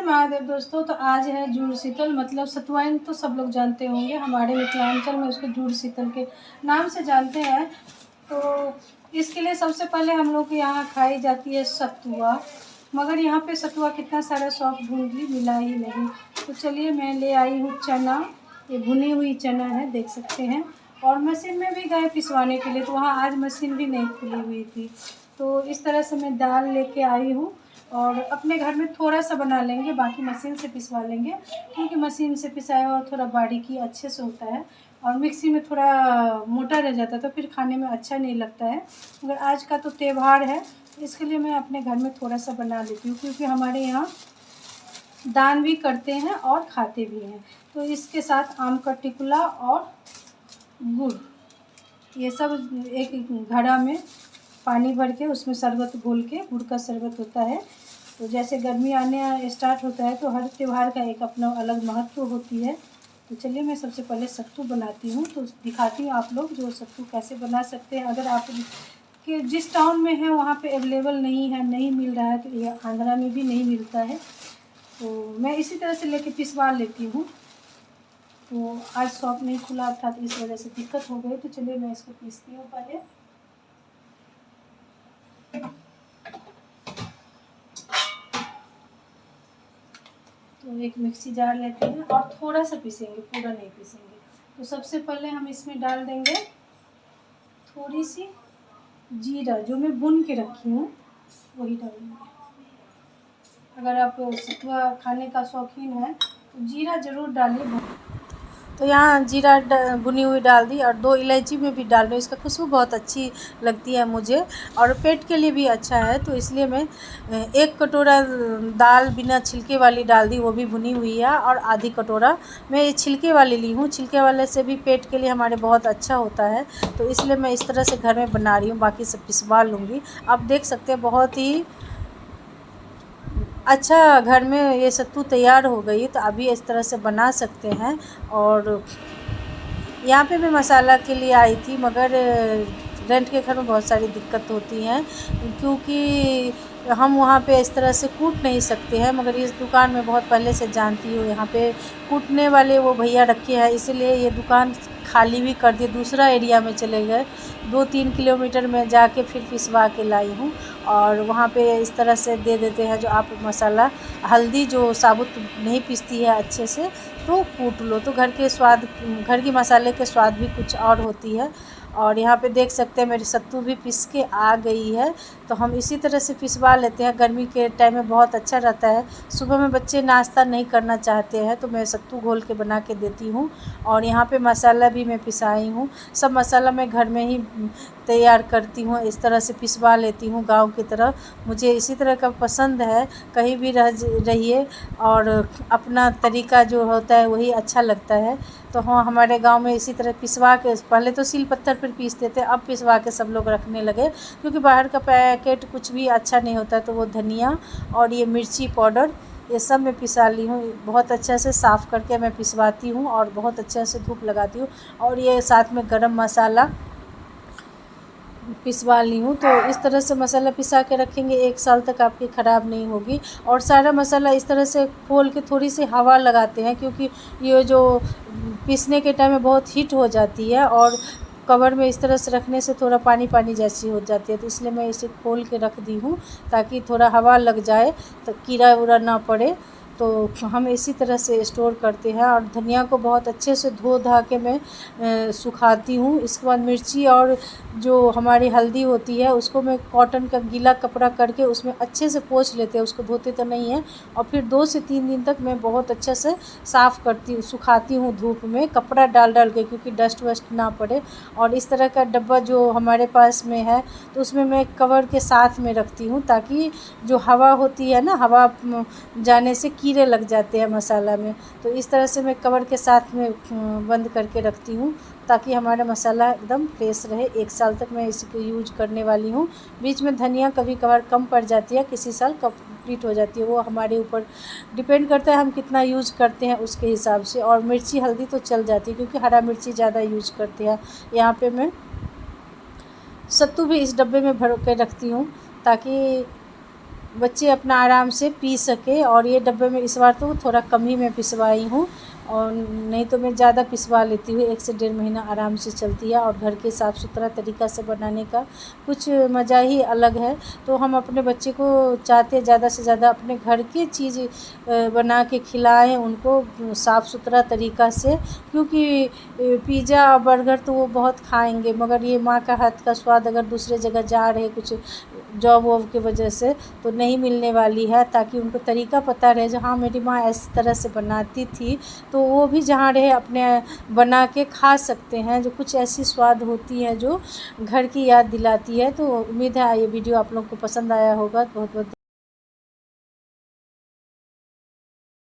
महादेव दोस्तों। तो आज है जुड़ शीतल, मतलब सतुआइन तो सब लोग जानते होंगे, हमारे मिथिलांचल में उसको जुड़ शीतल के नाम से जानते हैं। तो इसके लिए सबसे पहले हम लोग के यहाँ खाई जाती है सतुआ, मगर यहाँ पे सतुआ कितना सारा शौक ढूंढ ली, मिला ही नहीं। तो चलिए मैं ले आई हूँ चना, ये भुनी हुई चना है, देख सकते हैं। और मशीन में भी गए पिसवाने के लिए, तो वहाँ आज मशीन भी नहीं खुली हुई थी। तो इस तरह से मैं दाल लेके आई हूँ और अपने घर में थोड़ा सा बना लेंगे, बाकी मशीन से पिसवा लेंगे, क्योंकि मशीन से पिसाया हुआ थोड़ा बारीकी अच्छे से होता है और मिक्सी में थोड़ा मोटा रह जाता है, तो फिर खाने में अच्छा नहीं लगता है। मगर आज का तो त्यौहार है, इसके लिए मैं अपने घर में थोड़ा सा बना लेती हूँ, क्योंकि हमारे यहाँ दान भी करते हैं और खाते भी हैं। तो इसके साथ आम का टिकुला और गुड़, ये सब एक घड़ा में पानी भर के उसमें शरबत घोल के, गुड़ का शरबत होता है। तो जैसे गर्मी आने स्टार्ट होता है तो हर त्यौहार का एक अपना अलग महत्व होती है। तो चलिए मैं सबसे पहले सत्तू बनाती हूँ, तो दिखाती हूँ आप लोग जो सत्तू कैसे बना सकते हैं। अगर आप कि जिस टाउन में है वहाँ पे अवेलेबल नहीं है, नहीं मिल रहा है, तो ये आंध्रा में भी नहीं मिलता है। तो मैं इसी तरह से लेके पिसवा लेती हूँ। तो आज शॉप नहीं खुला था तो इस वजह से दिक्कत हो गई। तो चलिए मैं इसको पीसती हूँ पहले। तो एक मिक्सी जार लेते हैं और थोड़ा सा पीसेंगे, पूरा नहीं पीसेंगे। तो सबसे पहले हम इसमें डाल देंगे थोड़ी सी जीरा, जो मैं भून के रखी हूँ वही डालेंगे। अगर आप सतुआ खाने का शौकीन है तो जीरा ज़रूर डालिए। तो यहाँ जीरा भुनी हुई डाल दी और 2 इलायची में भी डाल रही, इसका खुशबू बहुत अच्छी लगती है मुझे और पेट के लिए भी अच्छा है। तो इसलिए मैं 1 कटोरा दाल बिना छिलके वाली डाल दी, वो भी भुनी हुई है। और आधी कटोरा मैं ये छिलके वाली ली हूँ, छिलके वाले से भी पेट के लिए हमारे बहुत अच्छा होता है। तो इसलिए मैं इस तरह से घर में बना रही हूँ, बाकी सब पिसवा लूँगी। आप देख सकते हैं बहुत ही अच्छा घर में ये सत्तू तैयार हो गई। तो अभी इस तरह से बना सकते हैं। और यहाँ पे मैं मसाला के लिए आई थी, मगर रेंट के घर में बहुत सारी दिक्कत होती हैं, क्योंकि हम वहाँ पे इस तरह से कूट नहीं सकते हैं। मगर इस दुकान में बहुत पहले से जानती हूँ, यहाँ पे कूटने वाले वो भैया रखे हैं, इसलिए ये दुकान खाली भी कर दिए, दूसरा एरिया में चले गए। 2-3 किलोमीटर में जाके फिर पिसवा के लाई हूँ और वहाँ पे इस तरह से दे देते हैं। जो आप मसाला हल्दी जो साबुत नहीं पीसती है अच्छे से, तो कूट लो, तो घर के स्वाद, घर की मसाले के स्वाद भी कुछ और होती है। और यहाँ पे देख सकते हैं मेरी सत्तू भी पिस के आ गई है। तो हम इसी तरह से पिसवा लेते हैं, गर्मी के टाइम में बहुत अच्छा रहता है। सुबह में बच्चे नाश्ता नहीं करना चाहते हैं तो मैं सत्तू घोल के बना के देती हूँ। और यहाँ पे मसाला भी मैं पिसाई हूँ, सब मसाला मैं घर में ही तैयार करती हूँ, इस तरह से पिसवा लेती हूँ गांव की तरह। मुझे इसी तरह का पसंद है, कहीं भी रहिए और अपना तरीका जो होता है वही अच्छा लगता है। तो हाँ, हमारे गांव में इसी तरह पिसवा के, पहले तो सील पत्थर पर पीसते थे, अब पिसवा के सब लोग रखने लगे, क्योंकि बाहर का पैकेट कुछ भी अच्छा नहीं होता। तो वो धनिया और ये मिर्ची पाउडर, ये सब मैं पिसा ली हूँ, बहुत अच्छे से साफ़ करके मैं पिसवाती हूँ और बहुत अच्छे से धूप लगाती हूँ। और ये साथ में गरम मसाला पिसवा ली हूँ। तो इस तरह से मसाला पिसा के रखेंगे, 1 साल तक आपकी ख़राब नहीं होगी। और सारा मसाला इस तरह से खोल के थोड़ी सी हवा लगाते हैं, क्योंकि ये जो पीसने के टाइम में बहुत हीट हो जाती है और कवर में इस तरह से रखने से थोड़ा पानी पानी जैसी हो जाती है। तो इसलिए मैं इसे खोल के रख दी हूँ, ताकि थोड़ा हवा लग जाए तो कीड़ा उड़ा ना पड़े। तो हम इसी तरह से स्टोर करते हैं। और धनिया को बहुत अच्छे से धो धा के मैं सुखाती हूँ। इसके बाद मिर्ची और जो हमारी हल्दी होती है उसको मैं कॉटन का गीला कपड़ा करके उसमें अच्छे से पोंछ लेते हैं, उसको धोते तो नहीं है। और फिर 2 से 3 दिन तक मैं बहुत अच्छे से साफ़ करती हूँ, सुखाती हूँ धूप में, कपड़ा डाल डाल के, क्योंकि डस्ट वस्ट ना पड़े। और इस तरह का डब्बा जो हमारे पास में है तो उसमें मैं कवर के साथ में रखती हूँ, ताकि जो हवा होती है ना, हवा जाने से कीड़े लग जाते हैं मसाला में। तो इस तरह से मैं कवर के साथ में बंद करके रखती हूँ, ताकि हमारा मसाला एकदम फ्रेश रहे। 1 साल तक मैं इसको यूज करने वाली हूँ। बीच में धनिया कभी कभार कम पड़ जाती है, किसी साल कंप्लीट हो जाती है, वो हमारे ऊपर डिपेंड करता है हम कितना यूज करते हैं उसके हिसाब से। और मिर्ची हल्दी तो चल जाती है, क्योंकि हरा मिर्ची ज़्यादा यूज करते हैं। यहाँ पे मैं सत्तू भी इस डब्बे में भर के रखती हूँ, ताकि बच्चे अपना आराम से पी सके। और ये डब्बे में इस बार तो थोड़ा कम ही मैं पिसवाई हूँ, और नहीं तो मैं ज़्यादा पिसवा लेती हूँ। 1 से 1.5 महीना आराम से चलती है। और घर के साफ़ सुथरा तरीक़ा से बनाने का कुछ मज़ा ही अलग है। तो हम अपने बच्चे को चाहते हैं ज़्यादा से ज़्यादा अपने घर की चीज़ बना के खिलाएँ उनको साफ़ सुथरा तरीक़ा से, क्योंकि पिज़्ज़ा और बर्गर तो वो बहुत खाएंगे, मगर ये माँ का हाथ का स्वाद अगर दूसरे जगह जा रहे कुछ जॉब वॉब की वजह से तो नहीं मिलने वाली है। ताकि उनको तरीक़ा पता रहे जो हाँ मेरी माँ इस तरह से बनाती थी, तो वो भी जहाँ रहे अपने बना के खा सकते हैं। जो कुछ ऐसी स्वाद होती है जो घर की याद दिलाती है। तो उम्मीद है ये वीडियो आप लोग को पसंद आया होगा। बहुत बहुत